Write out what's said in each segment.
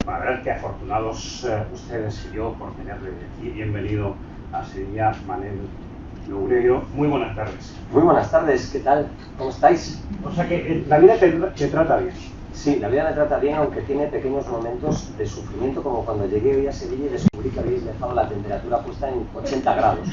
A ver, qué afortunados ustedes y yo por tenerle aquí. Bienvenido a Sevilla, Manel Loureiro. Muy buenas tardes. Muy buenas tardes, ¿qué tal? ¿Cómo estáis? O sea que la vida te trata bien. Sí, la vida me trata bien, aunque tiene pequeños momentos de sufrimiento, como cuando llegué hoy a Sevilla y descubrí que habéis dejado la temperatura puesta en 80 grados.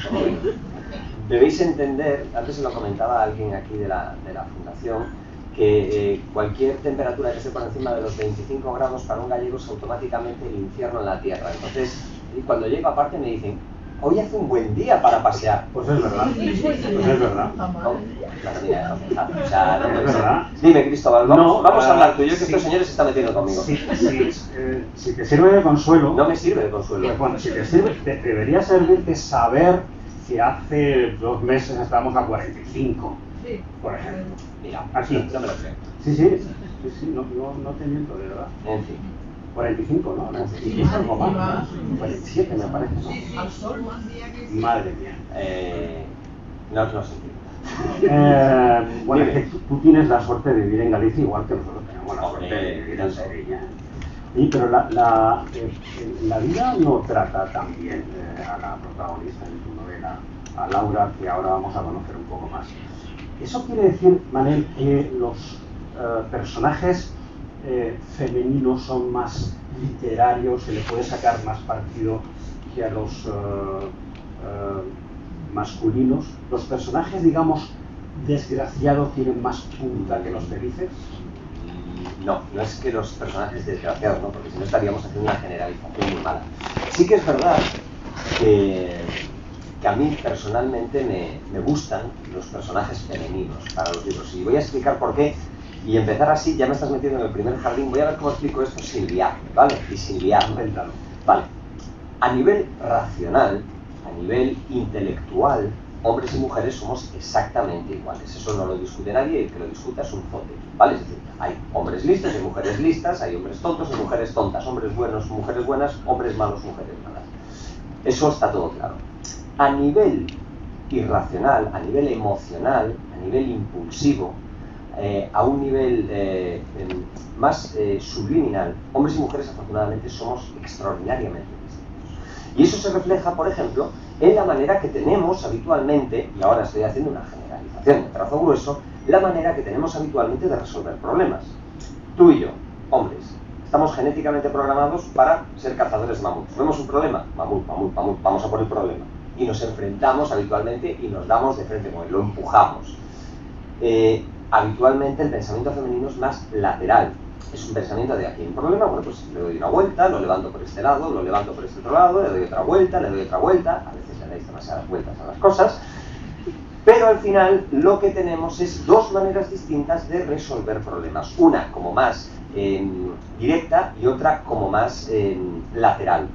Debéis entender, antes se lo comentaba a alguien aquí de la fundación, que cualquier temperatura que esté por encima de los 25 grados para un gallego es automáticamente el infierno en la tierra. Entonces, cuando llego aparte me dicen, hoy hace un buen día para pasear. Pues es verdad. Pues es verdad. No, claro, mira, o sea, no es verdad. Dime, Cristóbal, vamos a hablar tú y yo, que sí, estos señores se están metiendo conmigo. Si te sirve de consuelo... No me sirve de consuelo. Pues bueno, si te sirve, debería servirte saber que hace 2 meses estábamos a 45, por ejemplo. Mira, aquí. No me lo creo. Sí, no te miento, de verdad. En fin. 45, ¿no? Y es algo más, ¿no? 47 me parece, ¿no? Sí, al sol más día que... Madre mía. No sé. Bueno, es que tú tienes la suerte de vivir en Galicia igual que nosotros tenemos la suerte de vivir en Sevilla. Sí, pero la vida no trata tan bien a la protagonista de tu novela, a Laura, que ahora vamos a conocer un poco más. ¿Eso quiere decir, Manel, que los personajes femeninos son más literarios, se le puede sacar más partido que a los masculinos? ¿Los personajes, digamos, desgraciados tienen más punta que los felices? No es que los personajes desgraciados, ¿no? Porque si no estaríamos haciendo una generalización muy mala. Sí que es verdad que a mí personalmente me gustan los personajes femeninos para los libros. Y voy a explicar por qué. Y empezar así, ya me estás metiendo en el primer jardín. Voy a ver cómo explico esto sin liar, ¿vale? Y sin liar. Vale. A nivel racional, a nivel intelectual, hombres y mujeres somos exactamente iguales. Eso no lo discute nadie, y el que lo discuta es un zote, ¿vale? Es decir, hay hombres listos y mujeres listas, hay hombres tontos y mujeres tontas, hombres buenos, mujeres buenas, hombres malos, mujeres malas. Eso está todo claro. A nivel irracional, a nivel emocional, a nivel impulsivo, a un nivel más subliminal, hombres y mujeres afortunadamente somos extraordinariamente distintos. Y eso se refleja, por ejemplo, en la manera que tenemos habitualmente, y ahora estoy haciendo una generalización de trazo grueso, la manera que tenemos habitualmente de resolver problemas. Tú y yo, hombres, estamos genéticamente programados para ser cazadores de mamuts. Vemos un problema, mamut, vamos a por el problema. Y nos enfrentamos habitualmente y nos damos de frente con él, lo empujamos. Habitualmente el pensamiento femenino es más lateral. Es un pensamiento de aquí hay un problema, bueno, pues le doy una vuelta, lo levanto por este lado, lo levanto por este otro lado, le doy otra vuelta, a veces le dais demasiadas vueltas a las cosas, pero al final lo que tenemos es 2 maneras distintas de resolver problemas. Una como más directa y otra como más lateral.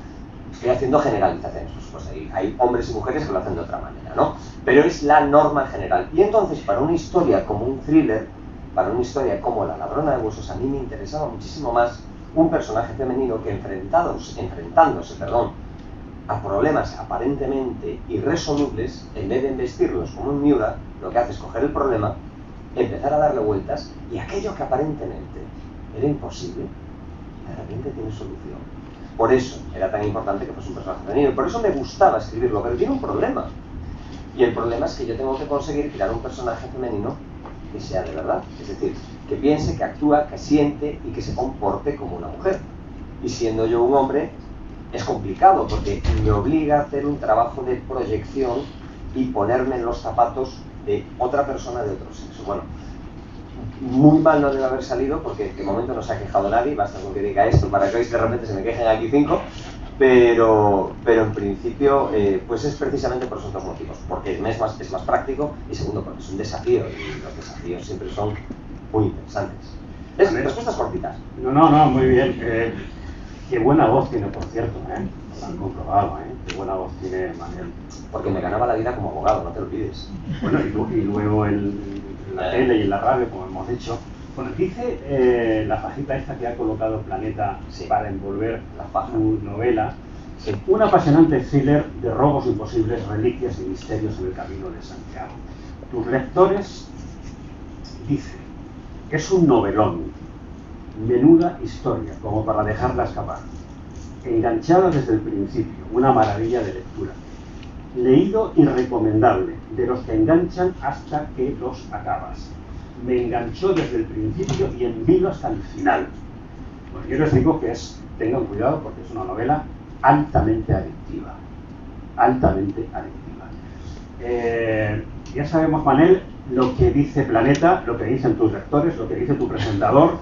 Estoy haciendo generalizaciones, pues hay hombres y mujeres que lo hacen de otra manera, ¿no? Pero es la norma general. Y entonces, para una historia como un thriller, para una historia como La ladrona de huesos, a mí me interesaba muchísimo más un personaje femenino que enfrentándose a problemas aparentemente irresolubles, en vez de embestirlos como un Miura, lo que hace es coger el problema, empezar a darle vueltas, y aquello que aparentemente era imposible, de repente tiene solución. Por eso era tan importante que fuese un personaje femenino. Por eso me gustaba escribirlo, pero tiene un problema. Y el problema es que yo tengo que conseguir crear un personaje femenino que sea de verdad. Es decir, que piense, que actúa, que siente y que se comporte como una mujer. Y siendo yo un hombre, es complicado porque me obliga a hacer un trabajo de proyección y ponerme en los zapatos de otra persona de otro sexo. Bueno, muy mal no debe haber salido porque de momento no se ha quejado nadie, basta con que diga esto para que hoy de repente se me quejen aquí 5, pero en principio pues es precisamente por esos 2 motivos, porque es más práctico y segundo porque es un desafío y los desafíos siempre son muy interesantes. Respuestas cortitas. No, muy bien. Qué buena voz tiene, por cierto, lo han comprobado, qué buena voz tiene Manel. Porque me ganaba la vida como abogado, no te lo olvides. Bueno, y luego en la tele y en la radio, como hemos dicho. Bueno, dice la fajita esta que ha colocado Planeta para envolver su novela, un apasionante thriller de robos imposibles, reliquias y misterios en el camino de Santiago. Tus lectores dicen que es un novelón. Menuda historia, como para dejarla escapar. Enganchada desde el principio, una maravilla de lectura. Leído y recomendable, de los que enganchan hasta que los acabas. Me enganchó desde el principio y en vilo hasta el final. Bueno, yo les digo que tengan cuidado porque es una novela altamente adictiva. Altamente adictiva. Ya sabemos, Manel, lo que dice Planeta, lo que dicen tus lectores, lo que dice tu presentador,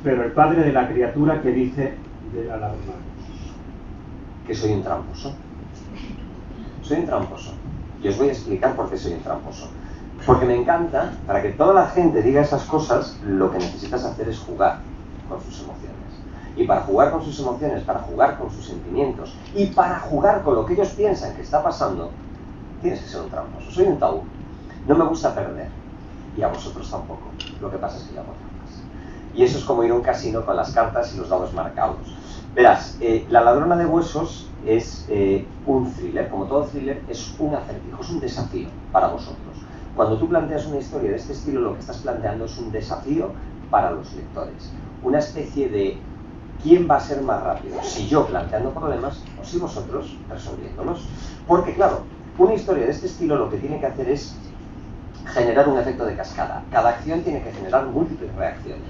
pero el padre de la criatura, que dice de la ladrona de huesos. Que soy un tramposo. Soy un tramposo. Y os voy a explicar por qué soy un tramposo. Porque me encanta, para que toda la gente diga esas cosas, lo que necesitas hacer es jugar con sus emociones. Y para jugar con sus emociones, para jugar con sus sentimientos, y para jugar con lo que ellos piensan que está pasando, tienes que ser un tramposo. Soy un tabú. No me gusta perder. Y a vosotros tampoco. Lo que pasa es que yo hago trampas. Y eso es como ir a un casino con las cartas y los dados marcados. Verás, La ladrona de huesos es un thriller. Como todo thriller, es un acertijo, es un desafío para vosotros. Cuando tú planteas una historia de este estilo, lo que estás planteando es un desafío para los lectores. Una especie de ¿quién va a ser más rápido? Si yo planteando problemas o si vosotros resolviéndolos. Porque claro, una historia de este estilo lo que tiene que hacer es generar un efecto de cascada. Cada acción tiene que generar múltiples reacciones.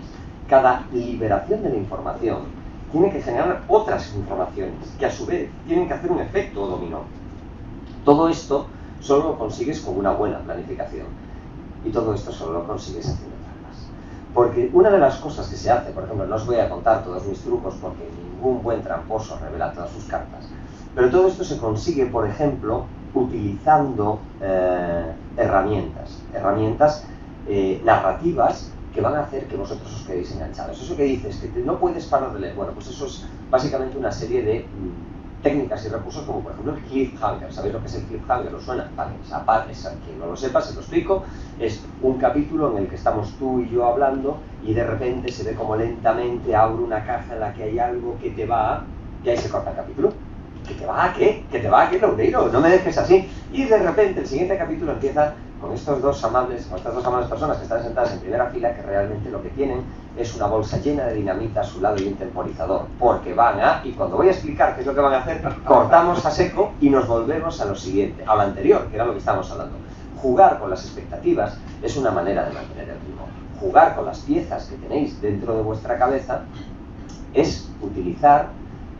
Cada liberación de la información tiene que generar otras informaciones que a su vez tienen que hacer un efecto dominó. Todo esto solo lo consigues con una buena planificación. Y todo esto solo lo consigues haciendo trampas. Porque una de las cosas que se hace, por ejemplo, no os voy a contar todos mis trucos porque ningún buen tramposo revela todas sus cartas, pero todo esto se consigue, por ejemplo, utilizando herramientas narrativas que van a hacer que vosotros os quedéis enganchados. Eso que dices, que no puedes parar de leer, bueno, pues eso es básicamente una serie de técnicas y recursos como por ejemplo el cliffhanger. ¿Sabéis lo que es el cliffhanger? ¿Os suena? Vale, quien no lo sepa, se lo explico. Es un capítulo en el que estamos tú y yo hablando y de repente se ve como lentamente abre una caja en la que hay algo que te va a... y ahí se corta el capítulo. ¿Que te va a qué? ¿Que te va a qué, Loureiro? No me dejes así. Y de repente el siguiente capítulo empieza con estas dos amables personas que están sentadas en primera fila, que realmente lo que tienen es una bolsa llena de dinamita a su lado y un temporizador, porque van a, y cuando voy a explicar qué es lo que van a hacer, cortamos a seco y nos volvemos a lo siguiente, a lo anterior, que era lo que estábamos hablando. Jugar con las expectativas es una manera de mantener el ritmo. Jugar con las piezas que tenéis dentro de vuestra cabeza es utilizar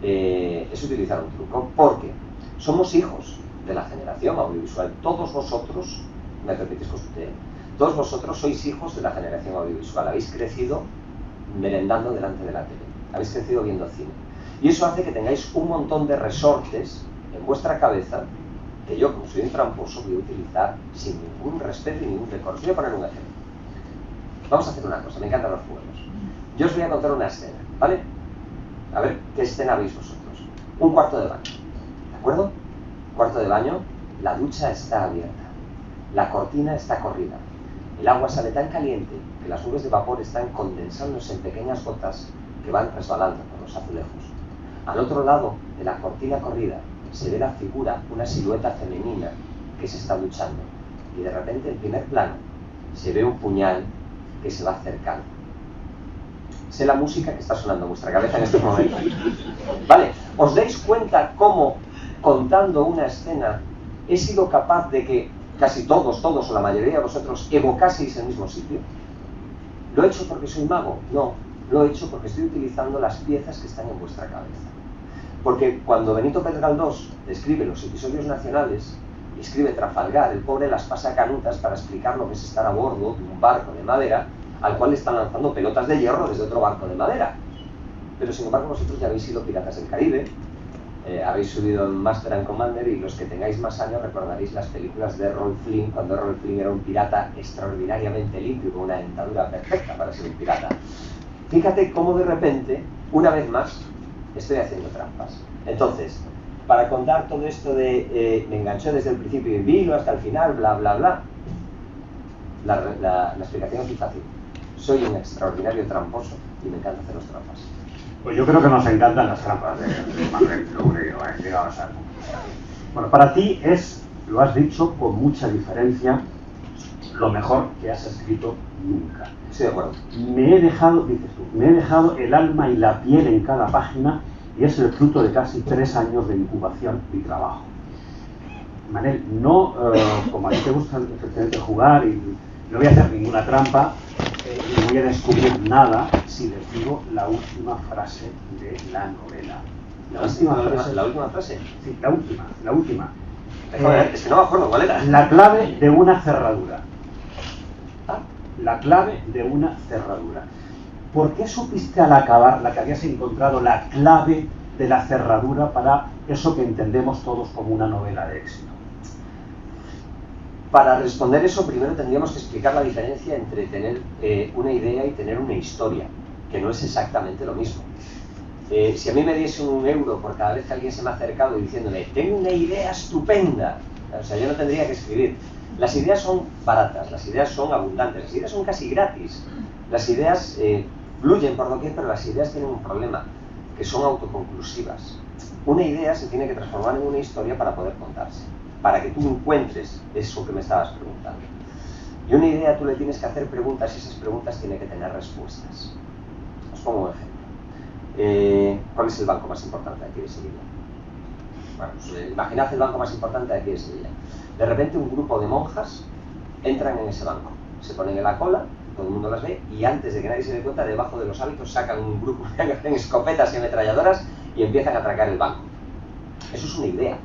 un truco, porque somos hijos de la generación audiovisual. Todos vosotros, me permitís que os tutee, todos vosotros sois hijos de la generación audiovisual. Habéis crecido merendando delante de la tele, habéis crecido viendo cine. Y eso hace que tengáis un montón de resortes en vuestra cabeza que yo, como soy un tramposo, voy a utilizar sin ningún respeto y ningún decoro. Os voy a poner un ejemplo. Vamos a hacer una cosa, me encantan los juegos. Yo os voy a contar una escena, ¿vale? A ver, ¿qué escena veis vosotros? Un cuarto de baño, ¿de acuerdo? Cuarto de baño, la ducha está abierta, la cortina está corrida, el agua sale tan caliente que las nubes de vapor están condensándose en pequeñas gotas que van resbalando por los azulejos. Al otro lado de la cortina corrida se ve la figura, una silueta femenina que se está duchando, y de repente en primer plano se ve un puñal que se va acercando. Sé la música que está sonando en vuestra cabeza en estos momentos. Vale, ¿os dais cuenta cómo, contando una escena, he sido capaz de que casi todos o la mayoría de vosotros evocaseis el mismo sitio? ¿Lo he hecho porque soy mago? No, lo he hecho porque estoy utilizando las piezas que están en vuestra cabeza. Porque cuando Benito Pérez Galdós describe los episodios nacionales y escribe Trafalgar, el pobre las pasa canutas para explicar lo que es estar a bordo de un barco de madera al cual le están lanzando pelotas de hierro desde otro barco de madera. Pero sin embargo vosotros ya habéis sido piratas del Caribe, habéis subido en Master and Commander, y los que tengáis más años recordaréis las películas de Errol Flynn, cuando Errol Flynn era un pirata extraordinariamente limpio, con una dentadura perfecta para ser un pirata. Fíjate cómo de repente, una vez más, estoy haciendo trampas. Entonces, para contar todo esto de me enganchó desde el principio y vino hasta el final, bla bla bla, la explicación es muy fácil. Soy un extraordinario tramposo y me encanta hacer los trampas. Pues yo creo que nos encantan las trampas de Manuel Loureiro, digamos algo. Bueno, para ti es, lo has dicho con mucha diferencia, lo mejor que has escrito nunca. Sí, de acuerdo. Me he dejado, dices tú, me he dejado el alma y la piel en cada página y es el fruto de casi 3 años de incubación y trabajo. Manel, no, como a ti te gusta efectivamente jugar y no voy a hacer ninguna trampa, no voy a descubrir nada si les digo la última frase de la novela. ¿La última frase? Sí, la última. Es que no me acuerdo cuál era. La clave de una cerradura. La clave de una cerradura. ¿Por qué supiste al acabar la que habías encontrado la clave de la cerradura para eso que entendemos todos como una novela de éxito? Para responder eso, primero tendríamos que explicar la diferencia entre tener una idea y tener una historia, que no es exactamente lo mismo. Si a mí me diese €1 por cada vez que alguien se me ha acercado diciéndome tengo una idea estupenda, o sea, yo no tendría que escribir. Las ideas son baratas, las ideas son abundantes, las ideas son casi gratis. Las ideas fluyen por doquier, pero las ideas tienen un problema, que son autoconclusivas. Una idea se tiene que transformar en una historia para poder contarse, para que tú encuentres eso que me estabas preguntando. Y una idea tú le tienes que hacer preguntas y esas preguntas tienen que tener respuestas. Os pongo un ejemplo. ¿Cuál es el banco más importante de aquí de Sevilla? Bueno, pues, imaginad el banco más importante de aquí de Sevilla. De repente un grupo de monjas entran en ese banco, se ponen en la cola, todo el mundo las ve y antes de que nadie se dé cuenta, debajo de los hábitos sacan un grupo de escopetas y ametralladoras y empiezan a atracar el banco. Eso es una idea,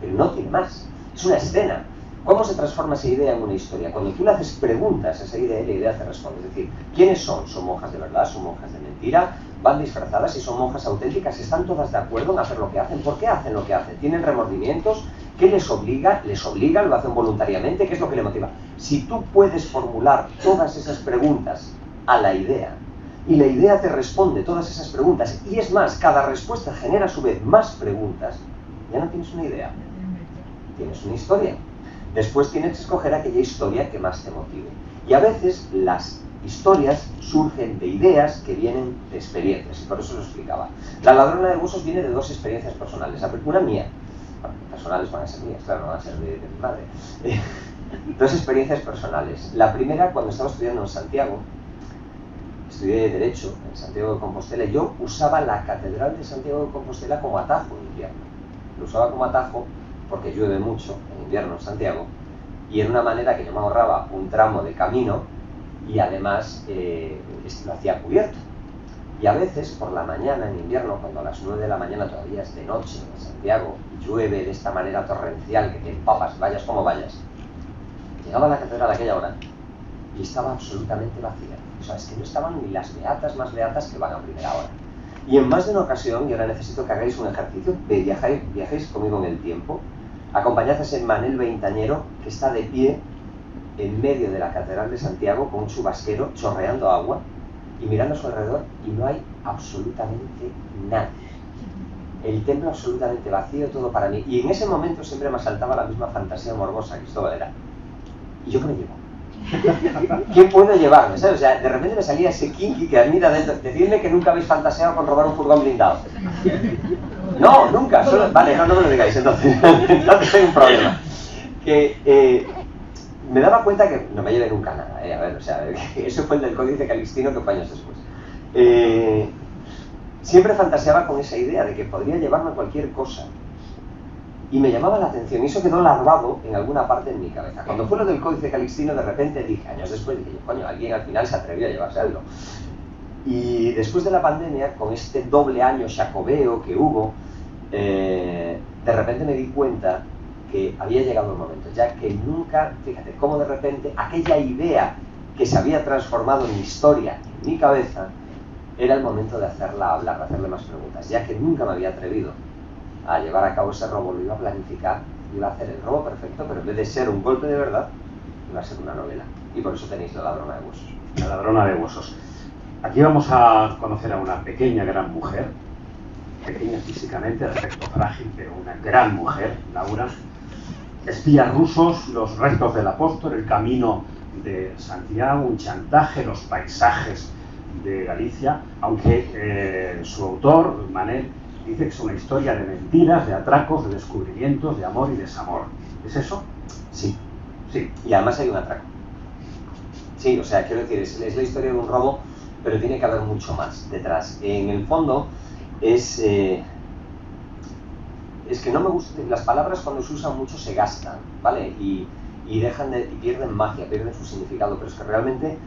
pero no tiene más, es una escena. ¿Cómo se transforma esa idea en una historia? Cuando tú le haces preguntas a esa idea y la idea te responde. Es decir, ¿quiénes son? ¿Son monjas de verdad? ¿Son monjas de mentira? ¿Van disfrazadas y son monjas auténticas? ¿Están todas de acuerdo en hacer lo que hacen? ¿Por qué hacen lo que hacen? ¿Tienen remordimientos? ¿Qué les obliga? ¿Les obliga? ¿Lo hacen voluntariamente? ¿Qué es lo que le motiva? Si tú puedes formular todas esas preguntas a la idea y la idea te responde todas esas preguntas y es más, cada respuesta genera a su vez más preguntas, ya no tienes una idea, tienes una historia. Después tienes que escoger aquella historia que más te motive. Y a veces las historias surgen de ideas que vienen de experiencias, y por eso lo explicaba. La ladrona de huesos viene de 2 experiencias personales. Una mía, bueno, personales van a ser mías, claro, no van a ser de mi madre. 2 experiencias personales. La primera, cuando estaba estudiando en Santiago, estudié Derecho en Santiago de Compostela, y yo usaba la Catedral de Santiago de Compostela como atajo en invierno. Lo usaba como atajo porque llueve mucho en invierno en Santiago, y era una manera que yo me ahorraba un tramo de camino y además lo hacía cubierto. Y a veces por la mañana en invierno, cuando a las 9 de la mañana todavía es de noche en Santiago, llueve de esta manera torrencial que te empapas, vayas como vayas, llegaba a la catedral a aquella hora y estaba absolutamente vacía. O sea, es que no estaban ni las beatas más beatas que van a primera hora. Y en más de una ocasión, y ahora necesito que hagáis un ejercicio, viajéis conmigo en el tiempo, acompañad a ese Manel veintañero que está de pie en medio de la Catedral de Santiago con un chubasquero chorreando agua y mirando a su alrededor y no hay absolutamente nadie. El templo absolutamente vacío, todo para mí. Y en ese momento siempre me asaltaba la misma fantasía morbosa que esto era. ¿Y yo qué me llevo? ¿Qué puedo llevarme? ¿Sabes? O sea, de repente me salía ese kinky que admira dentro. Decidme que nunca habéis fantaseado con robar un furgón blindado. No, nunca. Solo... Vale, no me lo digáis entonces. Entonces hay un problema. Que me daba cuenta que no me llevé nunca nada. A ver, o sea, eso fue el del Códice Calixtino que fue años después. Siempre fantaseaba con esa idea de que podría llevarme cualquier cosa. Y me llamaba la atención, y eso quedó larvado en alguna parte en mi cabeza. Cuando fue lo del Códice Calixtino, de repente dije, años después, dije, coño, alguien al final se atrevió a llevarse algo. Y después de la pandemia, con este doble año jacobeo que hubo, de repente me di cuenta que había llegado el momento, ya que nunca, fíjate, cómo de repente aquella idea que se había transformado en historia en mi cabeza, era el momento de hacerla hablar, de hacerle más preguntas, ya que nunca me había atrevido a llevar a cabo ese robo, lo iba a planificar, iba a hacer el robo perfecto, pero en vez de ser un golpe de verdad, iba a ser una novela. Y por eso tenéis La ladrona de huesos. La ladrona de huesos. Aquí vamos a conocer a una pequeña gran mujer, pequeña físicamente, de aspecto frágil, pero una gran mujer, Laura. Espías rusos, los restos del apóstol, el camino de Santiago, un chantaje, los paisajes de Galicia, aunque su autor, Manel, dice que es una historia de mentiras, de atracos, de descubrimientos, de amor y desamor. ¿Es eso? Sí. Sí. Y además hay un atraco. Sí, o sea, quiero decir, es la historia de un robo, pero tiene que haber mucho más detrás. En el fondo es que no me gusta, las palabras cuando se usan mucho se gastan, ¿vale? Y pierden magia, pierden su significado, pero es que realmente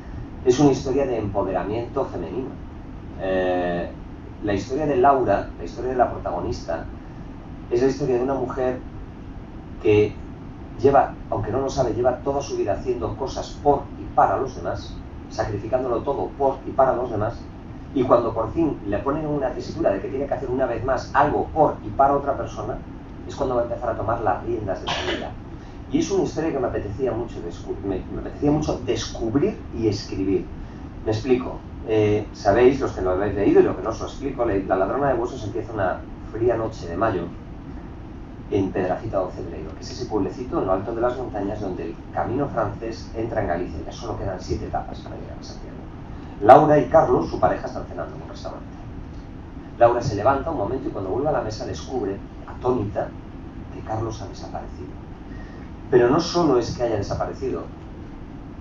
es una historia de empoderamiento femenino. La historia de Laura, la historia de la protagonista, es la historia de una mujer que lleva, aunque no lo sabe, lleva toda su vida haciendo cosas por y para los demás, sacrificándolo todo por y para los demás, y cuando por fin le ponen una tesitura de que tiene que hacer una vez más algo por y para otra persona, es cuando va a empezar a tomar las riendas de su vida. Y es una historia que me apetecía mucho descubrir y escribir. Me explico. Sabéis, los que lo habéis leído y lo que no os lo explico, La ladrona de huesos empieza una fría noche de mayo en Pedrafita do Cebreiro, que es ese pueblecito en lo alto de las montañas donde el camino francés entra en Galicia. Ya solo quedan 7 etapas para llegar a Santiago. Laura y Carlos, su pareja, están cenando en un restaurante. Laura se levanta un momento y cuando vuelve a la mesa descubre, atónita, que Carlos ha desaparecido. Pero no solo es que haya desaparecido,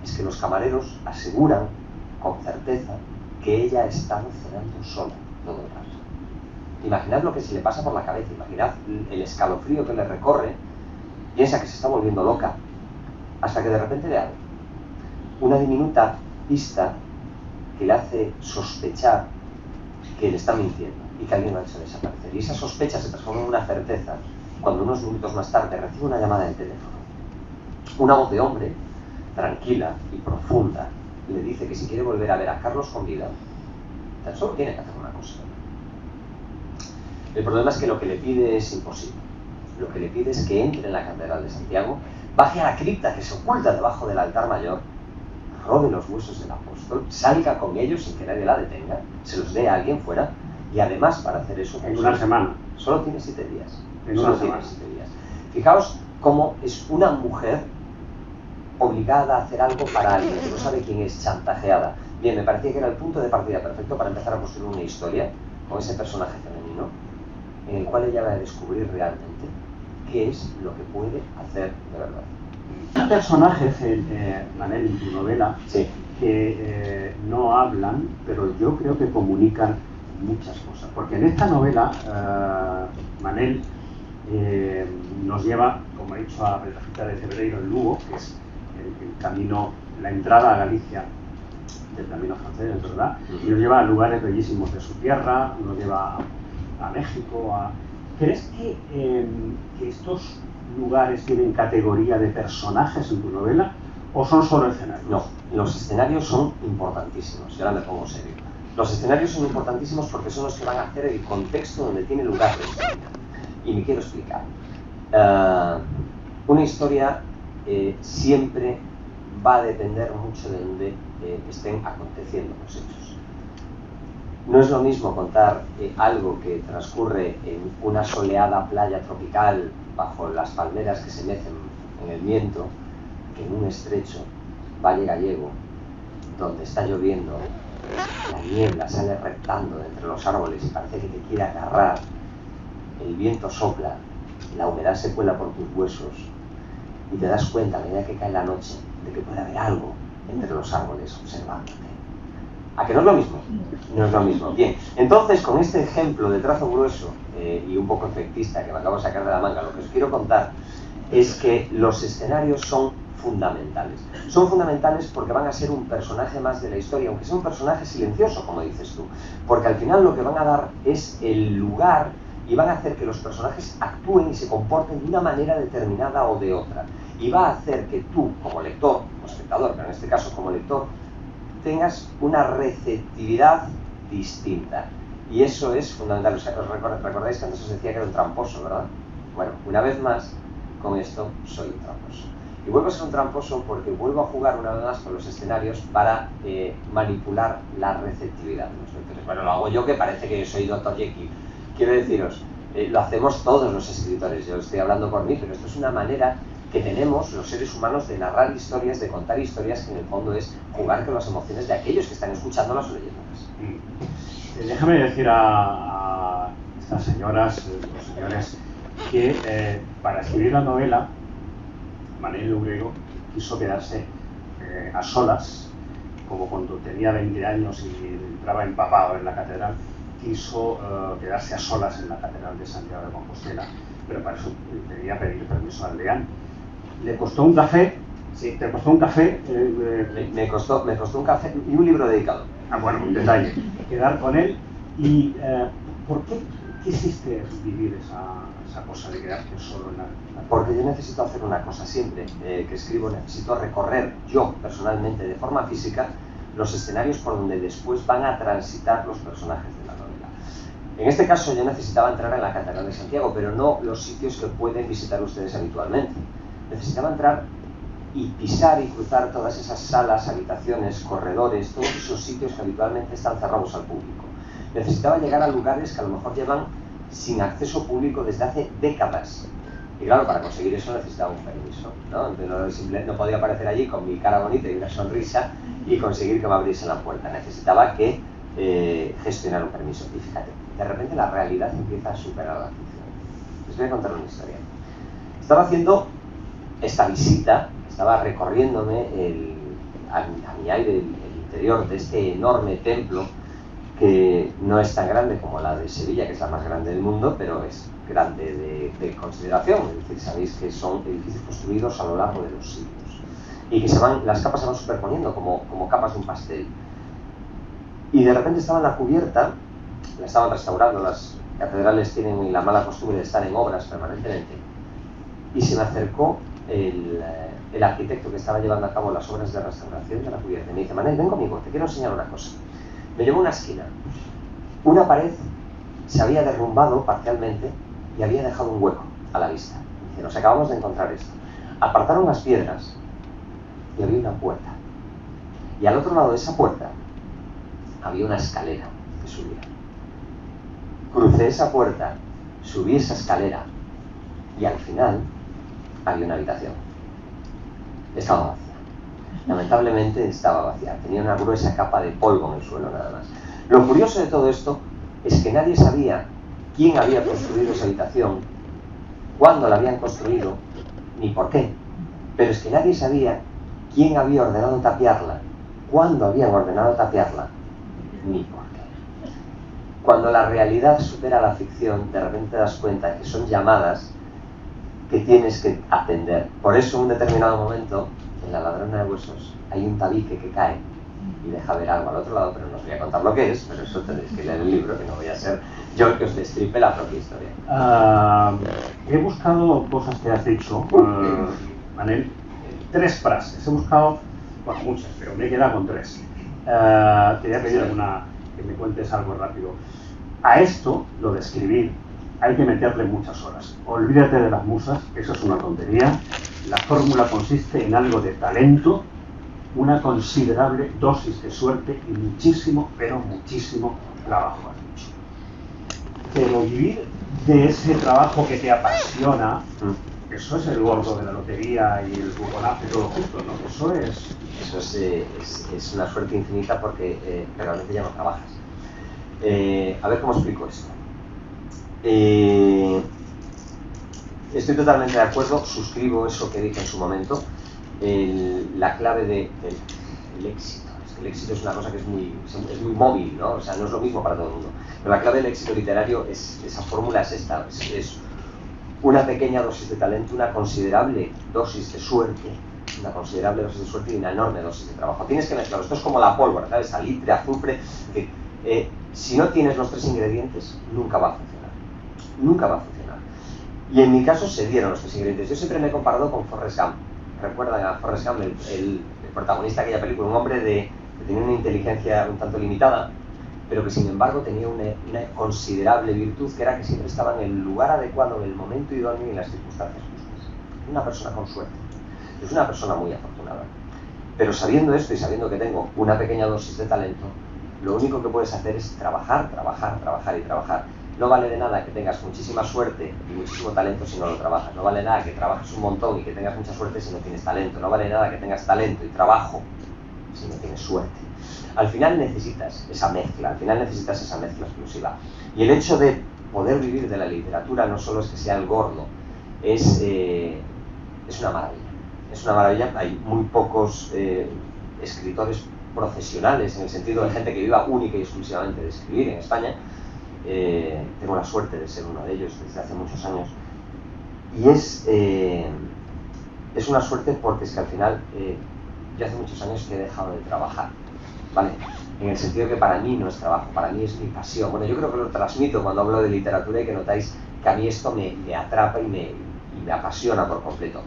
es que los camareros aseguran con certeza que ella ha estado cenando sola todo el rato. Imaginad lo que se le pasa por la cabeza, imaginad el escalofrío que le recorre, piensa que se está volviendo loca, hasta que de repente le abre una diminuta pista que le hace sospechar que le está mintiendo y que alguien lo ha hecho desaparecer. Y esa sospecha se transforma en una certeza cuando unos minutos más tarde recibe una llamada de teléfono. Una voz de hombre, tranquila y profunda, le dice que si quiere volver a ver a Carlos con vida, tan solo tiene que hacer una cosa. El problema es que lo que le pide es imposible. Lo que le pide es que entre en la Catedral de Santiago, baje a la cripta que se oculta debajo del altar mayor, robe los huesos del apóstol, salga con ellos sin que nadie la detenga, se los dé a alguien fuera, y además para hacer eso... En una semana. Solo tiene 7 días. Solo tiene 7 días. Fijaos cómo es una mujer obligada a hacer algo para alguien que no sabe quién es, chantajeada. Bien, me parecía que era el punto de partida perfecto para empezar a construir una historia con ese personaje femenino en el cual ella va a descubrir realmente qué es lo que puede hacer de verdad. Hay personajes, Manel, en tu novela, sí, que no hablan, pero yo creo que comunican muchas cosas. Porque en esta novela, Manel nos lleva, como he dicho, a Pedrafita de Cebreiro, en Lugo, que es el camino, la entrada a Galicia del camino francés, es verdad, y nos lleva a lugares bellísimos de su tierra, nos lleva a México. ¿Crees que estos lugares tienen categoría de personajes en tu novela o son solo escenarios? No, los escenarios son importantísimos, y ahora me pongo serio. Los escenarios son importantísimos porque son los que van a hacer el contexto donde tiene lugar la historia. Y me quiero explicar. Una historia siempre va a depender mucho de donde estén aconteciendo los hechos. No es lo mismo contar algo que transcurre en una soleada playa tropical bajo las palmeras que se mecen en el viento que en un estrecho valle gallego donde está lloviendo, la niebla sale reptando de entre los árboles y parece que te quiere agarrar, el viento sopla, la humedad se cuela por tus huesos y te das cuenta a medida que cae la noche de que puede haber algo entre los árboles observándote. ¿A que no es lo mismo? No es lo mismo. Bien, entonces con este ejemplo de trazo grueso y un poco efectista que me acabo de sacar de la manga, lo que os quiero contar es que los escenarios son fundamentales. Son fundamentales porque van a ser un personaje más de la historia, aunque sea un personaje silencioso, como dices tú, porque al final lo que van a dar es el lugar y van a hacer que los personajes actúen y se comporten de una manera determinada o de otra. Y va a hacer que tú, como lector, o espectador, pero en este caso como lector, tengas una receptividad distinta. Y eso es fundamental. O sea, recordáis que antes os decía que era un tramposo, ¿verdad? Bueno, una vez más, con esto soy un tramposo. Y vuelvo a ser un tramposo porque vuelvo a jugar una vez más con los escenarios para manipular la receptividad de los lectores. Bueno, lo hago yo, que parece que soy Dr. Jekyll. Quiero deciros, lo hacemos todos los escritores, yo estoy hablando por mí, pero esto es una manera que tenemos los seres humanos de narrar historias, de contar historias, que en el fondo es jugar con las emociones de aquellos que están escuchándolas o leyéndolas. Déjame decir a estas señoras, los señores, que para escribir la novela, Manel Lúbrego quiso quedarse a solas, como cuando tenía 20 años y entraba empapado en la catedral, quiso quedarse a solas en la catedral de Santiago de Compostela, pero para eso tenía que pedir permiso al deán. Le costó un café. Sí, te costó un café. Me costó un café y un libro dedicado. Bueno, un detalle. Quedar con él. ¿Y por qué quisiste vivir esa cosa de quedarte solo en la... Porque yo necesito hacer una cosa siempre que escribo, necesito recorrer yo personalmente de forma física los escenarios por donde después van a transitar los personajes de la novela. En este caso yo necesitaba entrar en la Catedral de Santiago, pero no los sitios que pueden visitar ustedes habitualmente. Necesitaba entrar y pisar y cruzar todas esas salas, habitaciones, corredores, todos esos sitios que habitualmente están cerrados al público. Necesitaba llegar a lugares que a lo mejor llevan sin acceso público desde hace décadas. Y claro, para conseguir eso necesitaba un permiso, ¿no? No podía aparecer allí con mi cara bonita y una sonrisa y conseguir que me abriesen la puerta. Necesitaba que gestionar un permiso. Y fíjate, de repente la realidad empieza a superar la ficción. Les voy a contar una historia. Estaba haciendo esta visita, estaba recorriéndome a mi aire el interior de este enorme templo, que no es tan grande como la de Sevilla, que es la más grande del mundo, pero es grande de consideración. Es decir, sabéis que son edificios construidos a lo largo de los siglos y que las capas se van superponiendo como capas de un pastel. Y de repente estaba en la cubierta, la estaban restaurando, las catedrales tienen la mala costumbre de estar en obras permanentemente, y se me acercó el arquitecto que estaba llevando a cabo las obras de restauración de la cubierta y me dice: Manel, ven conmigo, te quiero enseñar una cosa. Me llevó a una esquina. Una pared se había derrumbado parcialmente y había dejado un hueco a la vista. Dice: nos acabamos de encontrar esto. Apartaron las piedras y había una puerta. Y al otro lado de esa puerta había una escalera que subía. Crucé esa puerta, subí esa escalera y al final había una habitación. Estaba vacía. Lamentablemente estaba vacía. Tenía una gruesa capa de polvo en el suelo nada más. Lo curioso de todo esto es que nadie sabía quién había construido esa habitación, cuándo la habían construido, ni por qué. Pero es que nadie sabía quién había ordenado tapiarla, cuándo habían ordenado tapiarla, ni por qué. Cuando la realidad supera la ficción, de repente te das cuenta que son llamadas que tienes que atender. Por eso en un determinado momento, en La ladrona de huesos, hay un tabique que cae y deja ver algo al otro lado, pero no os voy a contar lo que es, pero eso tenéis que leer el libro, que no voy a ser yo el que os destripe la propia historia. He buscado cosas que has dicho, Manel, 3 frases. He buscado, bueno, muchas, pero me he quedado con 3. Te voy a pedir que me cuentes algo rápido. A esto, lo de escribir, hay que meterle muchas horas. Olvídate de las musas, eso es una tontería. La fórmula consiste en algo de talento, una considerable dosis de suerte y muchísimo, pero muchísimo trabajo, has dicho. Pero vivir de ese trabajo que te apasiona, eso es el gordo de la lotería y el buconazo y todo justo, ¿no? Eso es una suerte infinita porque realmente ya no trabajas. A ver cómo explico esto. Estoy totalmente de acuerdo, suscribo eso que dije en su momento. La clave del éxito. Es que el éxito es una cosa que es muy móvil, ¿no? O sea, no es lo mismo para todo el mundo. Pero la clave del éxito literario esa fórmula es esta. Es una pequeña dosis de talento, una considerable dosis de suerte, y una enorme dosis de trabajo. Tienes que mezclarlo. Esto es como la pólvora, ¿sabes? Salitre, azufre. Si no tienes los 3 ingredientes, nunca va a funcionar. Nunca va a funcionar. Y en mi caso se dieron los 3 ingredientes. Yo siempre me he comparado con Forrest Gump. ¿Recuerdan a Forrest Gump, el protagonista de aquella película? Un hombre que tenía una inteligencia un tanto limitada, pero que sin embargo tenía una considerable virtud, que era que siempre estaba en el lugar adecuado, en el momento idóneo y en las circunstancias justas. Una persona con suerte. Es una persona muy afortunada. Pero sabiendo esto y sabiendo que tengo una pequeña dosis de talento, lo único que puedes hacer es trabajar y trabajar. No vale de nada que tengas muchísima suerte y muchísimo talento si no lo trabajas. No vale nada que trabajes un montón y que tengas mucha suerte si no tienes talento. No vale nada que tengas talento y trabajo si no tienes suerte. Al final necesitas esa mezcla exclusiva. Y el hecho de poder vivir de la literatura no solo es que sea el gordo, es una maravilla. es una maravilla. Hay muy pocos escritores profesionales, en el sentido de gente que viva única y exclusivamente de escribir en España. Tengo la suerte de ser uno de ellos desde hace muchos años. Y es una suerte porque es que al final yo hace muchos años que he dejado de trabajar, ¿vale? En el sentido que para mí no es trabajo, para mí es mi pasión. Bueno, yo creo que lo transmito cuando hablo de literatura y que notáis que a mí esto me atrapa y me apasiona por completo.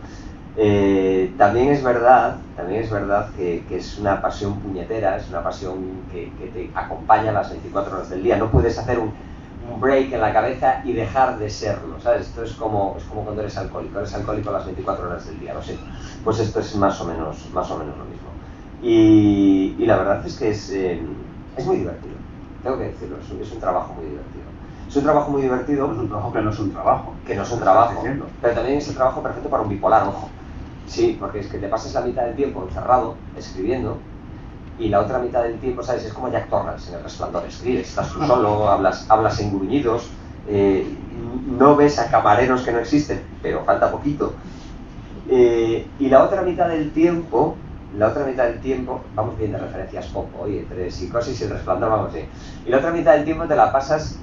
También es verdad que es una pasión puñetera, es una pasión que te acompaña las 24 horas del día. No puedes hacer un break en la cabeza y dejar de serlo, ¿sabes? Esto es como cuando eres alcohólico las 24 horas del día, lo sé. Pues esto es más o menos lo mismo. Y la verdad es que es muy divertido, tengo que decirlo, es un trabajo muy divertido. Es un trabajo muy divertido. Es un trabajo que no es un trabajo. Que no es un trabajo, pero también es el trabajo perfecto para un bipolar, ojo. Sí, porque es que te pasas la mitad del tiempo encerrado, escribiendo, y la otra mitad del tiempo, ¿sabes? Es como Jack Torrance en El Resplandor. Escribes, estás tú solo, hablas en gruñidos, no ves a camareros que no existen, pero falta poquito. Y la otra mitad del tiempo, vamos bien de referencias pop, oye, entre Psicosis y El Resplandor, vamos bien. Y la otra mitad del tiempo te la pasas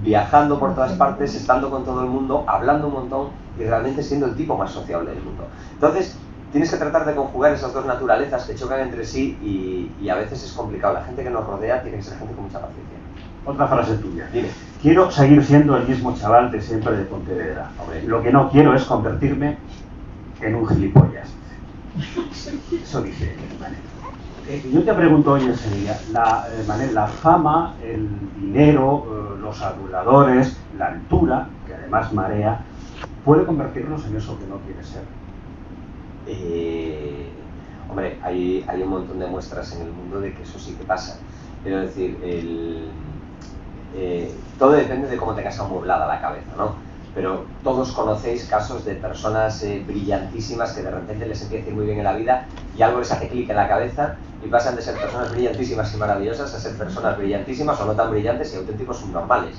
viajando por todas partes, estando con todo el mundo, hablando un montón y realmente siendo el tipo más sociable del mundo. Entonces, tienes que tratar de conjugar esas dos naturalezas que chocan entre sí y a veces es complicado. La gente que nos rodea tiene que ser gente con mucha paciencia. Otra frase tuya. Dime. Quiero seguir siendo el mismo chaval de siempre de Pontevedra. Lo que no quiero es convertirme en un gilipollas. Eso dice Manel. Yo te pregunto hoy en Sevilla, Manel, la fama, el dinero, los aduladores, la altura, que además marea, ¿puede convertirnos en eso que no quiere ser? Hombre, hay un montón de muestras en el mundo de que eso sí que pasa. Quiero decir, todo depende de cómo tengas amueblada la cabeza, ¿no? Pero todos conocéis casos de personas brillantísimas que de repente les empieza a ir muy bien en la vida y algo les hace clic en la cabeza y pasan de ser personas brillantísimas y maravillosas a ser personas brillantísimas o no tan brillantes y auténticos subnormales.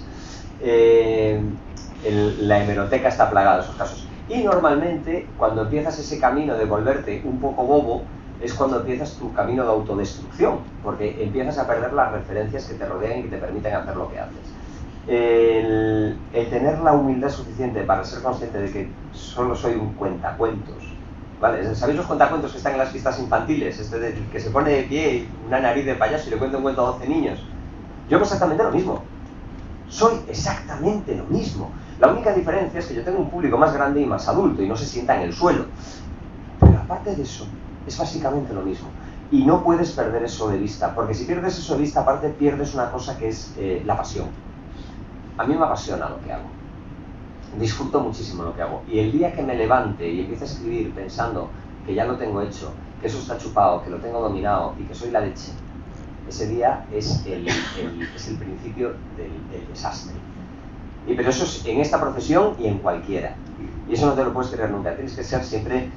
La hemeroteca está plagada de esos casos. Y normalmente, cuando empiezas ese camino de volverte un poco bobo, es cuando empiezas tu camino de autodestrucción, porque empiezas a perder las referencias que te rodean y que te permiten hacer lo que haces. El tener la humildad suficiente para ser consciente de que solo soy un cuentacuentos, ¿vale? ¿Sabéis los cuentacuentos que están en las fiestas infantiles? Este de que se pone de pie y una nariz de payaso y le cuenta un cuento a 12 niños. Yo hago exactamente lo mismo. Soy exactamente lo mismo. La única diferencia es que yo tengo un público más grande y más adulto y no se sienta en el suelo. Pero aparte de eso, es básicamente lo mismo. Y no puedes perder eso de vista, porque si pierdes eso de vista, aparte pierdes una cosa que es la pasión. A mí me apasiona lo que hago. Disfruto muchísimo lo que hago. Y el día que me levante y empiece a escribir pensando que ya lo tengo hecho, que eso está chupado, que lo tengo dominado y que soy la leche, ese día es el principio del desastre. Pero eso es en esta profesión y en cualquiera. Y eso no te lo puedes creer nunca. Tienes que ser siempre...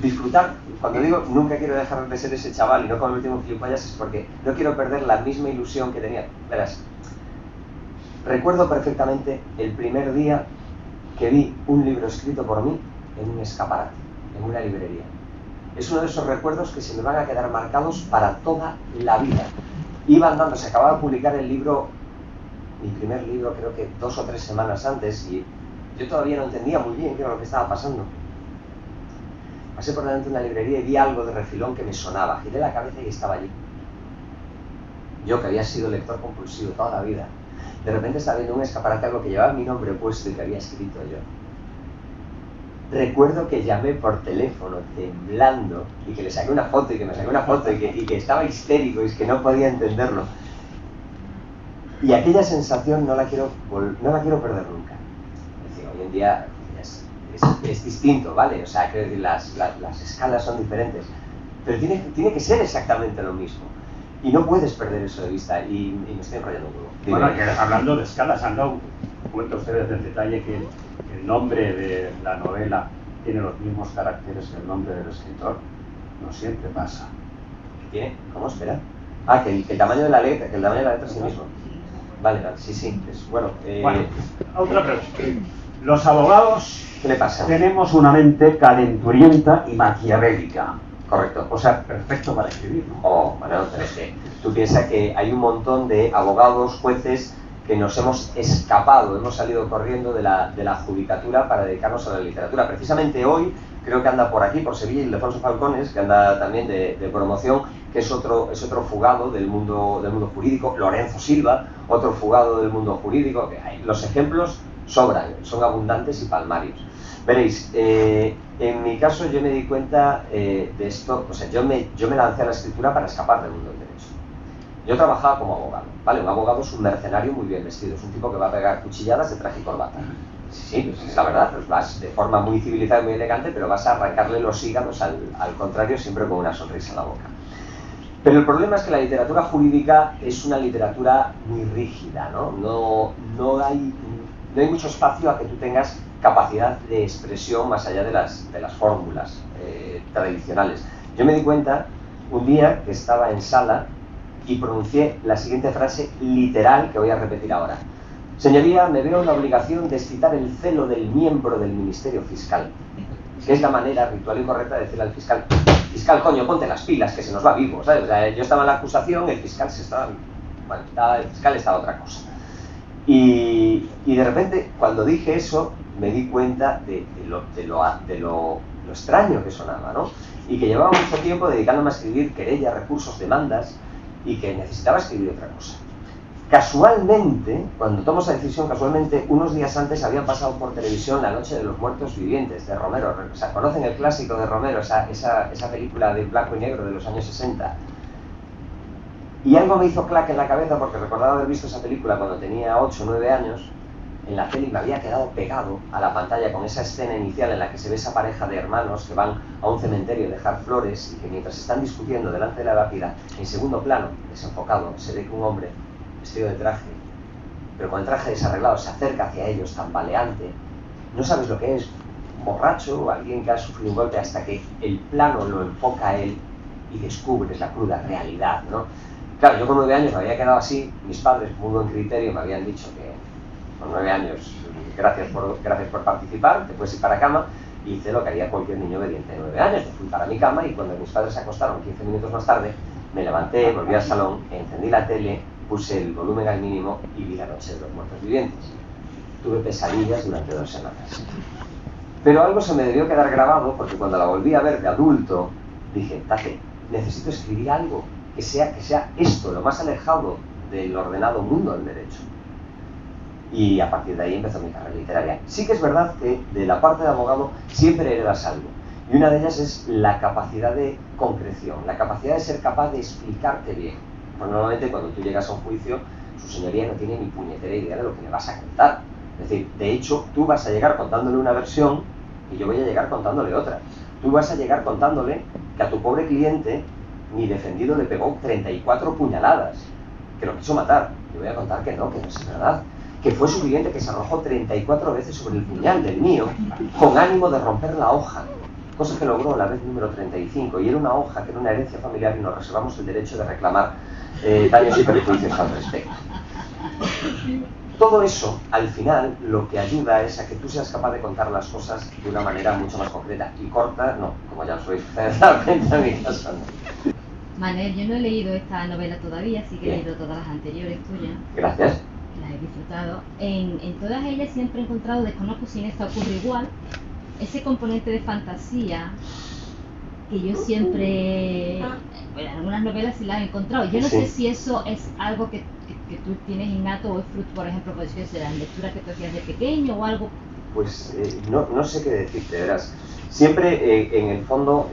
disfrutar. Cuando digo nunca quiero dejar de ser ese chaval y no convertirme en gilipollas es porque no quiero perder la misma ilusión que tenía. Verás, recuerdo perfectamente el primer día que vi un libro escrito por mí en un escaparate, en una librería. Es uno de esos recuerdos que se me van a quedar marcados para toda la vida. Iba andando, se acababa de publicar el libro, mi primer libro, creo que 2 o 3 semanas antes, y yo todavía no entendía muy bien qué era lo que estaba pasando. Pasé por delante de una librería y vi algo de refilón que me sonaba. Giré la cabeza y estaba allí. Yo, que había sido lector compulsivo toda la vida, de repente estaba viendo un escaparate, algo que llevaba mi nombre puesto y que había escrito yo. Recuerdo que llamé por teléfono temblando y que le saqué una foto y que me saqué una foto y que estaba histérico y es que no podía entenderlo. Y aquella sensación no la quiero perder nunca. Es decir, hoy en día es distinto, ¿vale? O sea, quiero decir, las escalas son diferentes, pero tiene que ser exactamente lo mismo. Y no puedes perder eso de vista, y me estoy enrollando un poco. Bueno, que hablando de escalas, han dado cuenta ustedes del detalle que el nombre de la novela tiene los mismos caracteres que el nombre del escritor. No siempre pasa. ¿Tiene? ¿Cómo? Espera. Ah, que el tamaño de la letra, es el mismo. Vale, sí, es bueno. Bueno, otra pregunta. Los abogados, ¿qué le pasa? Tenemos una mente calenturienta y maquiavélica. Correcto. O sea, perfecto para escribir, ¿no? Oh, bueno, pero es que tú piensas que hay un montón de abogados, jueces, que nos hemos escapado, hemos salido corriendo de la judicatura para dedicarnos a la literatura. Precisamente hoy, creo que anda por aquí, por Sevilla, Ildefonso Falcones, que anda también de promoción, que es otro fugado del mundo jurídico, Lorenzo Silva, otro fugado del mundo jurídico. Los ejemplos sobran, son abundantes y palmarios. Veréis, en mi caso yo me di cuenta de esto, o sea, yo me lancé a la escritura para escapar del mundo del derecho. Yo trabajaba como abogado, ¿vale? Un abogado es un mercenario muy bien vestido, es un tipo que va a pegar cuchilladas de traje y corbata. Sí, pues es la verdad, pues vas de forma muy civilizada y muy elegante, pero vas a arrancarle los hígados al contrario, siempre con una sonrisa en la boca. Pero el problema es que la literatura jurídica es una literatura muy rígida, ¿no? No hay mucho espacio a que tú tengas capacidad de expresión más allá de las fórmulas tradicionales. Yo me di cuenta un día que estaba en sala y pronuncié la siguiente frase literal que voy a repetir ahora. Señoría, me veo en la obligación de excitar el celo del miembro del Ministerio Fiscal, que es la manera ritual y correcta de decirle al fiscal: fiscal, coño, ponte las pilas, que se nos va vivo, ¿sabes? O sea, yo estaba en la acusación, el fiscal estaba otra cosa. Y de repente, cuando dije eso, me di cuenta de lo extraño que sonaba, ¿no? Y que llevaba mucho tiempo dedicándome a escribir querellas, recursos, demandas, y que necesitaba escribir otra cosa. Casualmente, cuando tomo esa decisión, unos días antes había pasado por televisión La Noche de los Muertos Vivientes, de Romero. O sea, ¿conocen el clásico de Romero, esa película de blanco y negro de los años 60? Y algo me hizo clac en la cabeza, porque recordaba haber visto esa película cuando tenía 8 o 9 años, en la tele, y me había quedado pegado a la pantalla con esa escena inicial en la que se ve esa pareja de hermanos que van a un cementerio a dejar flores, y que mientras están discutiendo delante de la lápida, en segundo plano, desenfocado, se ve que un hombre vestido de traje, pero con el traje desarreglado, se acerca hacia ellos tambaleante. No sabes lo que es, un borracho o alguien que ha sufrido un golpe, hasta que el plano lo enfoca a él y descubres la cruda realidad, ¿no? Claro, yo con 9 años me había quedado así. Mis padres, muy buen criterio, me habían dicho que con 9 años, gracias por participar, te puedes ir para cama. Y hice lo que haría cualquier niño obediente de 9 años, me fui para mi cama, y cuando mis padres se acostaron 15 minutos más tarde, me levanté, volví al salón, encendí la tele, puse el volumen al mínimo y vi La Noche de los Muertos Vivientes. Tuve pesadillas durante 2 semanas. Pero algo se me debió quedar grabado, porque cuando la volví a ver de adulto, dije: Tate, necesito escribir algo que sea esto, lo más alejado del ordenado mundo del derecho. Y a partir de ahí empezó mi carrera literaria. Sí que es verdad que de la parte de abogado siempre heredas algo, y una de ellas es la capacidad de concreción, la capacidad de ser capaz de explicarte bien. Porque normalmente cuando tú llegas a un juicio, su señoría no tiene ni puñetera idea de lo que le vas a contar. Es decir, de hecho, tú vas a llegar contándole una versión y yo voy a llegar contándole otra. Tú vas a llegar contándole que a tu pobre cliente mi defendido le pegó 34 puñaladas, que lo quiso matar. Yo voy a contar que no es verdad. Que fue su cliente que se arrojó 34 veces sobre el puñal del mío, con ánimo de romper la hoja, cosa que logró la vez número 35, y era una hoja que era una herencia familiar, y nos reservamos el derecho de reclamar daños y perjuicios al respecto. Todo eso, al final, lo que ayuda es a que tú seas capaz de contar las cosas de una manera mucho más concreta, y corta, no, como ya os sois cuenta en mi caso, no. Manel, yo no he leído esta novela todavía, sí que Bien. he leído todas las anteriores tuyas. Gracias. Las he disfrutado. En todas ellas siempre he encontrado, desconozco si en esta ocurre igual, ese componente de fantasía que yo siempre, bueno, en algunas novelas sí la he encontrado. Yo no sé si eso es algo que tú tienes innato, o es fruto, por ejemplo, pues, de las lecturas que tú hacías de pequeño o algo. Pues no sé qué decirte, verás. Siempre, en el fondo,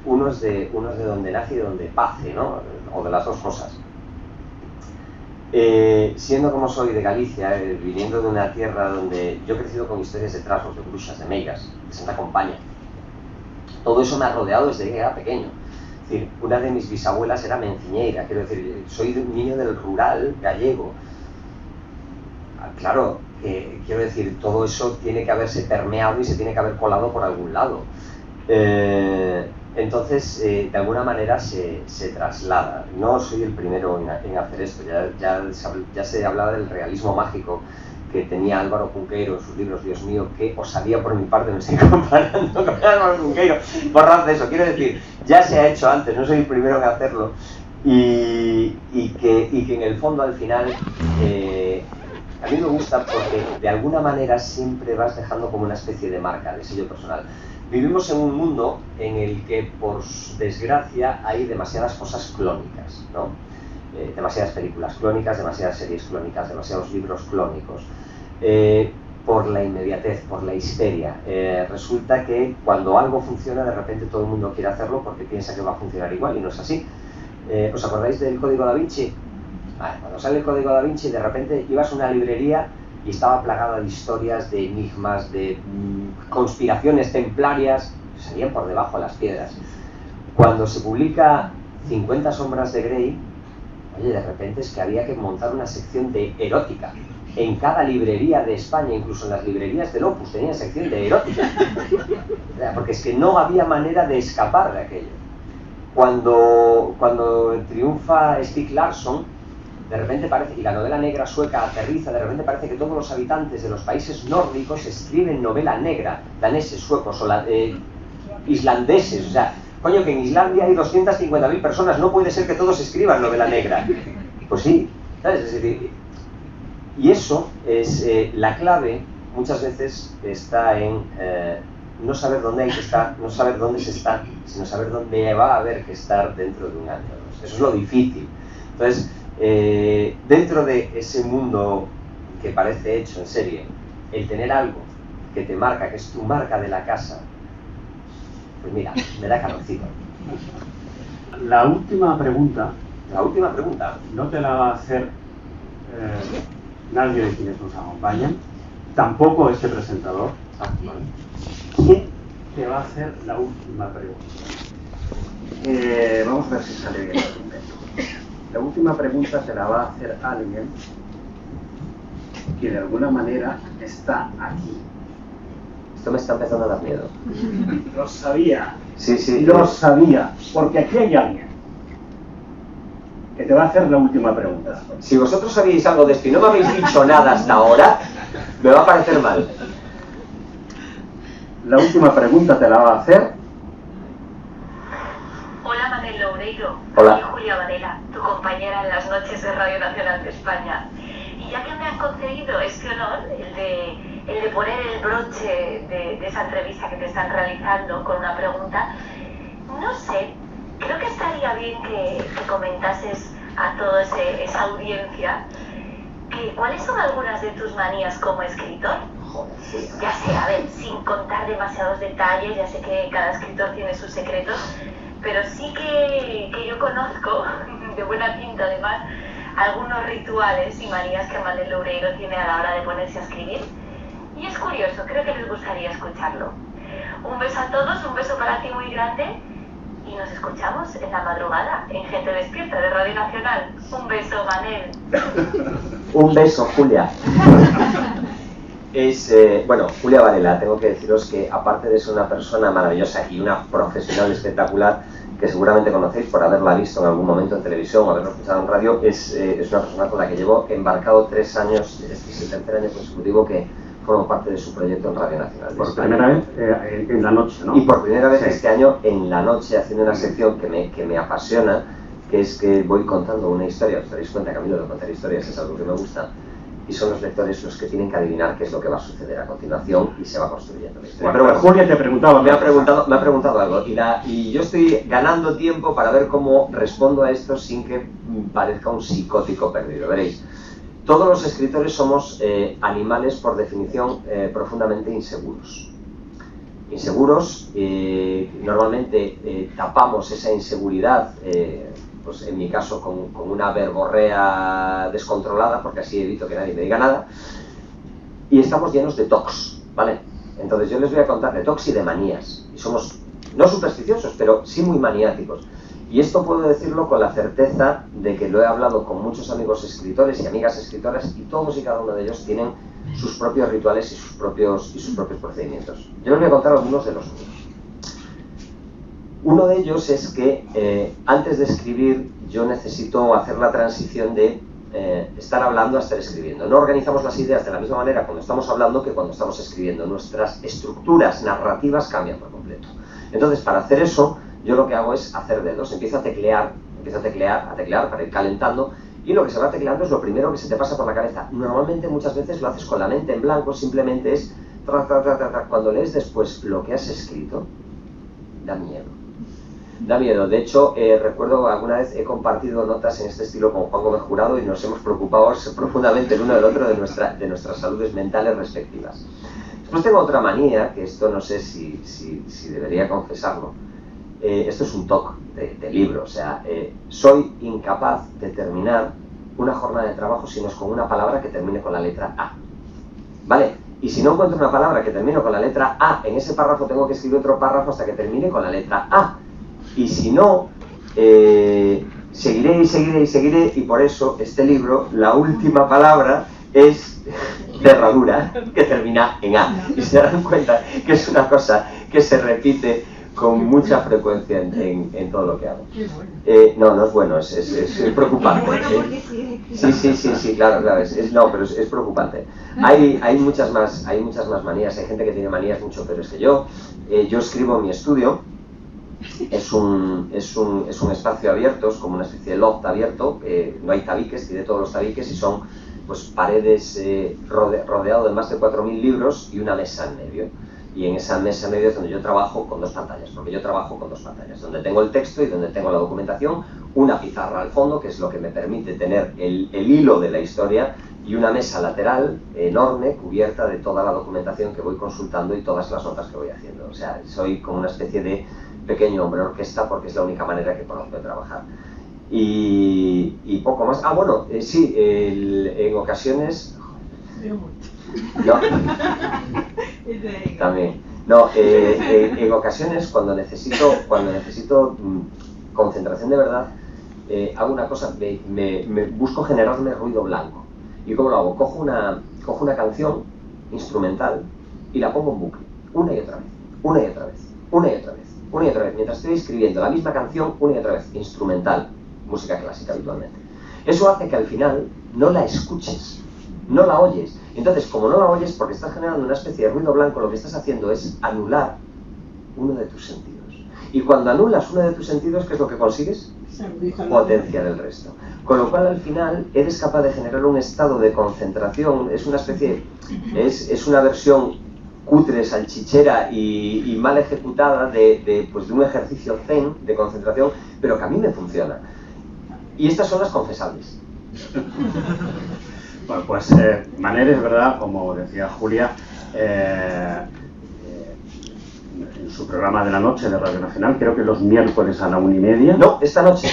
uno es de donde nace y de donde pase, ¿no? O de las dos cosas. Siendo como soy de Galicia, viniendo de una tierra donde yo he crecido con historias de trasgos, de bruxas, de meigas, de Santa Compaña, todo eso me ha rodeado desde que era pequeño. Es decir, una de mis bisabuelas era menciñeira, quiero decir, soy un niño del rural gallego. Claro, quiero decir, todo eso tiene que haberse permeado y se tiene que haber colado por algún lado. Entonces, de alguna manera se traslada. No soy el primero en hacer esto, ya se hablaba del realismo mágico, que tenía Álvaro Cunqueiro en sus libros, Dios mío, que osadía por mi parte, me estoy comparando con Álvaro Cunqueiro, borrad de eso, quiero decir, ya se ha hecho antes, no soy el primero en hacerlo, y que en el fondo al final a mí me gusta porque de alguna manera siempre vas dejando como una especie de marca, de sello personal. Vivimos en un mundo en el que, por desgracia, hay demasiadas cosas clónicas, ¿no? Demasiadas películas clónicas, demasiadas series clónicas, demasiados libros clónicos. Por la inmediatez, por la histeria. Resulta que cuando algo funciona, de repente todo el mundo quiere hacerlo porque piensa que va a funcionar igual y no es así. ¿Os acordáis del Código Da Vinci? Vale, cuando sale el Código Da Vinci, de repente ibas a una librería y estaba plagada de historias, de enigmas, de conspiraciones templarias, salían por debajo de las piedras. Cuando se publica 50 sombras de Grey, oye, de repente es que había que montar una sección de erótica. En cada librería de España, incluso en las librerías del Opus, tenían sección de erótica. Porque es que no había manera de escapar de aquello. Cuando triunfa Stieg Larsson, de repente parece, y la novela negra sueca aterriza, de repente parece que todos los habitantes de los países nórdicos escriben novela negra, daneses, suecos, islandeses, o sea, coño, que en Islandia hay 250.000 personas, no puede ser que todos escriban novela negra. Pues sí, ¿sabes? Es decir, y eso es la clave, muchas veces está en no saber dónde hay que estar, no saber dónde se está, sino saber dónde va a haber que estar dentro de un año. Eso es lo difícil. Entonces, dentro de ese mundo que parece hecho en serie, el tener algo que te marca, que es tu marca de la casa, pues mira, me da calorcito. La última pregunta No te la va a hacer nadie de quienes nos acompañan, tampoco este presentador. ¿Quién te va a hacer la última pregunta? Vamos a ver si sale bien. La última pregunta te la va a hacer alguien que de alguna manera está aquí. Esto me está empezando a dar miedo. Lo sabía. Sí. Lo sabía. Porque aquí hay alguien que te va a hacer la última pregunta. Si vosotros sabíais algo de esto y no me habéis dicho nada hasta ahora, me va a parecer mal. La última pregunta te la va a hacer. Hola Manel Loureiro, Hola. soy Julia Varela, tu compañera en las noches de Radio Nacional de España. Y ya que me han concedido este honor, el de poner el broche de esa entrevista que te están realizando con una pregunta, no sé, creo que estaría bien que comentases a toda esa audiencia que cuáles son algunas de tus manías como escritor. Joder, sí. Ya sé, a ver, sin contar demasiados detalles, ya sé que cada escritor tiene sus secretos, pero sí que yo conozco, de buena tinta además, algunos rituales y manías que Manel Loureiro tiene a la hora de ponerse a escribir. Y es curioso, creo que les gustaría escucharlo. Un beso a todos, un beso para ti muy grande y nos escuchamos en la madrugada en Gente Despierta de Radio Nacional. Un beso, Manel. Un beso, Julia. Bueno, Julia Varela, tengo que deciros que aparte de ser una persona maravillosa y una profesional espectacular, que seguramente conocéis por haberla visto en algún momento en televisión o haberla escuchado en radio, es una persona con la que llevo embarcado 3 años, este es el tercer año consecutivo que formo parte de su proyecto en Radio Nacional. Por primera vez en la noche, ¿no? Y por primera vez sí. Este año en la noche haciendo una sección que me apasiona, que es que voy contando una historia. Os daréis cuenta que a mí lo de contar historias es algo que me gusta. Y son los lectores los que tienen que adivinar qué es lo que va a suceder a continuación y se va construyendo la historia. Pero bueno, Julia te preguntaba. Me ha preguntado algo y yo estoy ganando tiempo para ver cómo respondo a esto sin que parezca un psicótico perdido. Veréis, todos los escritores somos animales por definición profundamente inseguros. Inseguros, normalmente tapamos esa inseguridad, pues en mi caso con una verborrea descontrolada, porque así evito que nadie me diga nada, y estamos llenos de tocs, ¿vale? Entonces yo les voy a contar de tocs y de manías, y somos no supersticiosos, pero sí muy maniáticos, y esto puedo decirlo con la certeza de que lo he hablado con muchos amigos escritores y amigas escritoras, y todos y cada uno de ellos tienen sus propios rituales y sus propios procedimientos. Yo les voy a contar algunos de los míos. Uno de ellos es que antes de escribir yo necesito hacer la transición de estar hablando a estar escribiendo. No organizamos las ideas de la misma manera cuando estamos hablando que cuando estamos escribiendo. Nuestras estructuras narrativas cambian por completo. Entonces, para hacer eso, yo lo que hago es hacer dedos. Empiezo a teclear para ir calentando, y lo que se va tecleando es lo primero que se te pasa por la cabeza. Normalmente, muchas veces lo haces con la mente en blanco, simplemente es cuando lees después lo que has escrito, da miedo. Da miedo. De hecho, recuerdo alguna vez he compartido notas en este estilo con Juan Gómez Jurado y nos hemos preocupado profundamente el uno del otro de nuestras saludes mentales respectivas. Después tengo otra manía, que esto no sé si debería confesarlo. Esto es un toque de libro, o sea, soy incapaz de terminar una jornada de trabajo si no es con una palabra que termine con la letra A. ¿Vale? Y si no encuentro una palabra que termine con la letra A, en ese párrafo tengo que escribir otro párrafo hasta que termine con la letra A. Y si no, seguiré, y por eso este libro, la última palabra es cerradura, que termina en A. Y se dan cuenta que es una cosa que se repite con mucha frecuencia en todo lo que hago. No es bueno, es preocupante. Sí, claro, pero es preocupante. Hay muchas más manías. Hay gente que tiene manías mucho peores que yo. Yo escribo en mi estudio. Es un espacio abierto, es como una especie de loft abierto. No hay tabiques, tiré todos los tabiques y son pues paredes rodeado de más de 4.000 libros y una mesa en medio. Y en esa mesa en medio es donde yo trabajo con dos pantallas, porque yo trabajo con dos pantallas, donde tengo el texto y donde tengo la documentación, una pizarra al fondo, que es lo que me permite tener el hilo de la historia, y una mesa lateral enorme, cubierta de toda la documentación que voy consultando y todas las notas que voy haciendo. O sea, soy como una especie de pequeño hombre orquesta, porque es la única manera que conozco de trabajar. Y poco más. Sí, en ocasiones... ¿No? También. No, en ocasiones cuando necesito concentración de verdad, hago una cosa, me busco generarme ruido blanco. ¿Y cómo lo hago? Cojo una canción instrumental y la pongo en bucle, una y otra vez, mientras estoy escribiendo la misma canción una y otra vez, instrumental, música clásica habitualmente. Eso hace que al final no la escuches, no la oyes. Entonces, como no la oyes, porque estás generando una especie de ruido blanco, lo que estás haciendo es anular uno de tus sentidos. Y cuando anulas uno de tus sentidos, ¿qué es lo que consigues? Potenciar el resto. Con lo cual, al final, eres capaz de generar un estado de concentración. Es una especie, es una versión cutre, salchichera y mal ejecutada de un ejercicio zen de concentración, pero que a mí me funciona. Y estas son las confesables. Bueno, pues Manel, es verdad, como decía Julia, en su programa de la noche de Radio Nacional, creo que los miércoles a la 1:30. No, esta noche,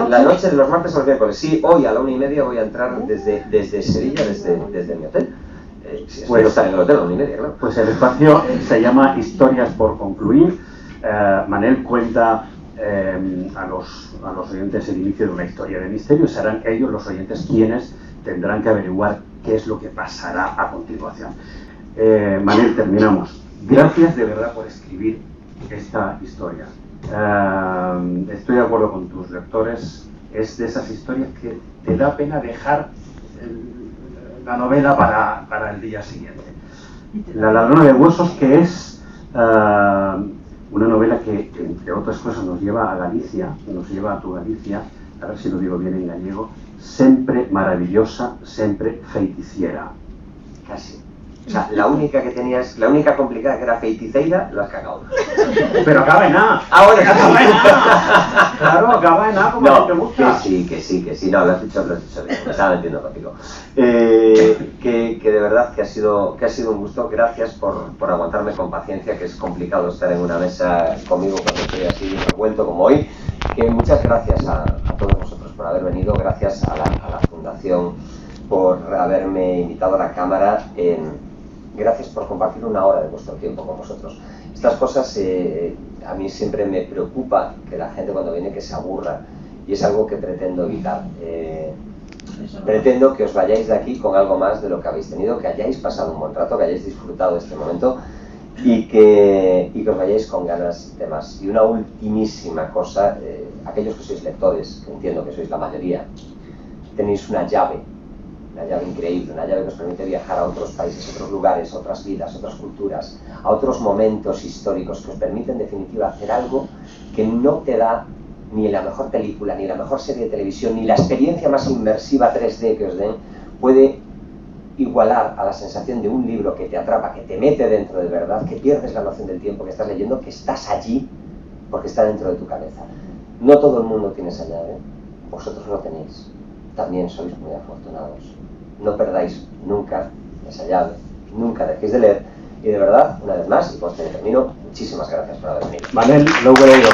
la noche de los martes a los miércoles. Sí, hoy a la 1:30 voy a entrar desde Sevilla, desde mi hotel. Pues estar en el hotel a la 1:30, claro. Pues el espacio se llama Historias por concluir. Manel cuenta a los oyentes el inicio de una historia de misterio. Serán ellos los oyentes quienes tendrán que averiguar qué es lo que pasará a continuación. Manel, terminamos. Gracias de verdad por escribir esta historia. Estoy de acuerdo con tus lectores. Es de esas historias que te da pena dejar la novela para el día siguiente. La ladrona de huesos, que es una novela que, entre otras cosas, nos lleva a Galicia, nos lleva a tu Galicia, a ver si lo digo bien en gallego, sempre maravillosa, sempre feitiziera. Casi. O sea, la única complicada que era feiticeira, la has cagado. Pero acaba en A. Ahora acaba en A. Claro, acaba en A como no, te gusta. Que sí. No, lo has dicho bien. Me estaba metiendo contigo. Que de verdad que ha sido un gusto. Gracias por aguantarme con paciencia, que es complicado estar en una mesa conmigo cuando estoy así revuelto como hoy. Que muchas gracias a todos vosotros por haber venido. Gracias a la Fundación por haberme invitado a la cámara. Gracias por compartir una hora de vuestro tiempo con vosotros. Estas cosas a mí siempre me preocupa que la gente cuando viene que se aburra, y es algo que pretendo evitar. Pretendo que os vayáis de aquí con algo más de lo que habéis tenido, que hayáis pasado un buen rato, que hayáis disfrutado de este momento y que os vayáis con ganas de más. Y una ultimísima cosa, aquellos que sois lectores, que entiendo que sois la mayoría, tenéis una llave increíble, una llave que os permite viajar a otros países, otros lugares, otras vidas, otras culturas, a otros momentos históricos que os permiten en definitiva hacer algo que no te da ni la mejor película, ni la mejor serie de televisión, ni la experiencia más inmersiva 3D que os den, puede igualar a la sensación de un libro que te atrapa, que te mete dentro de verdad, que pierdes la noción del tiempo que estás leyendo, que estás allí porque está dentro de tu cabeza. No todo el mundo tiene esa llave, vosotros lo tenéis, también sois muy afortunados. No perdáis nunca esa llave, nunca dejéis de leer, y de verdad, una vez más, y por termino, muchísimas gracias por haber venido. Manel, lo he leído.